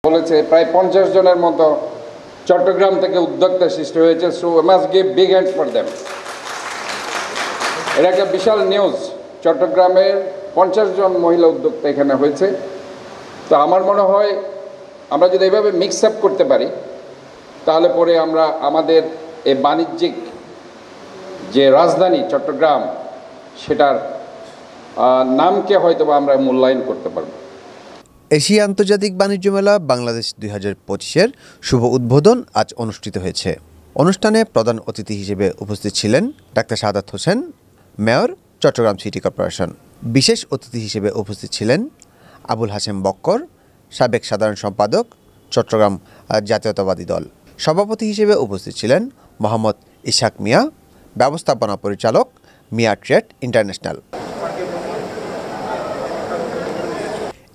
বলেছে প্রায় 50 জনের মতো চট্টগ্রাম থেকে উদ্যোক্তা সৃষ্টি হয়েছে। So we must give big hands for them. এটা একটা বিশাল নিউজ। চট্টগ্রামের 50 জন মহিলা উদ্যোক্তা এখানে হয়েছে। তো আমার মনে হয় আমরা যদি এইভাবে মিক্স আপ করতে পারি তাহলে পরে আমরা আমাদের এই বাণিজ্যিক যে রাজধানী চট্টগ্রাম সেটার নামকে হয়তো আমরা মূল্যায়ন করতে পারব। এশিয়া আন্তর্জাতিক বাণিজ্য মেলা বাংলাদেশ 2025-এর শুভ উদ্বোধন আজ অনুষ্ঠিত হয়েছে। অনুষ্ঠানে প্রধান অতিথি হিসেবে উপস্থিত ছিলেন doctor Sadat Hossain, mayor, Chattogram city corporation. বিশেষ অতিথি হিসেবে উপস্থিত ছিলেন আবুল হাশেম বক্কর, সাবেক সাধারণ সম্পাদক, চট্টগ্রাম জাতীয়তাবাদী দল। সভাপতি হিসেবে উপস্থিত ছিলেন মোহাম্মদ ইশাক মিয়া, ব্যবস্থাপনা পরিচালক, মিয়া ট্রেড ইন্টারন্যাশনাল।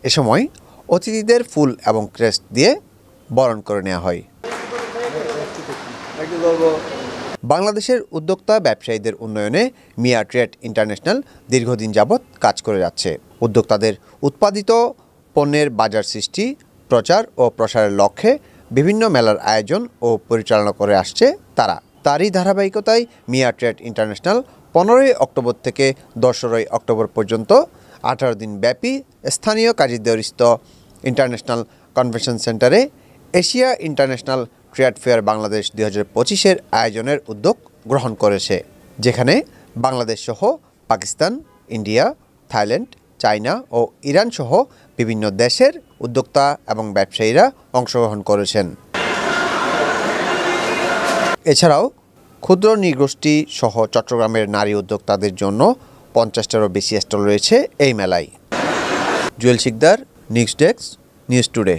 এ সময় অতিথিদের ফুল এবং ক্রেস্ট দিয়ে বরণ করে নেওয়া হয়। বাংলাদেশের উদ্যোক্তা ব্যবসায়ীদের উন্নয়নে মিয়া ট্রেড ইন্টারন্যাশনাল দীর্ঘদিন যাবৎ কাজ করে যাচ্ছে। উদ্যোক্তাদের উৎপাদিত পণ্যের বাজার সৃষ্টি, প্রচার ও প্রসারের লক্ষ্যে বিভিন্ন মেলার আয়োজন ও পরিচালনা করে আসছে তারা। তারই ধারাবাহিকতায় মিয়া ট্রেড ইন্টারন্যাশনাল 15 অক্টোবর থেকে 10 অক্টোবর পর্যন্ত 18 দিন ব্যাপী স্থানীয় কাজীদেরস্থ ইন্টারন্যাশনাল কনভেনশন সেন্টারে Asia International Trade Fair Bangladesh 2025-এর আয়োজনের উদ্যোগ গ্রহণ করেছে, যেখানে বাংলাদেশ সহ পাকিস্তান, ইন্ডিয়া, থাইল্যান্ড, চায়না ও ইরান সহ বিভিন্ন দেশের উদ্যোক্তা এবং ব্যবসায়ীরা অংশগ্রহণ করেছেন। এছাড়াও ক্ষুদ্র নৃগোষ্ঠী সহ চট্টগ্রামের নারী উদ্যোক্তাদের জন্য 50টারও বেশি স্টল রয়েছে এই মেলায়। Jewel Sikder, news desk, News today.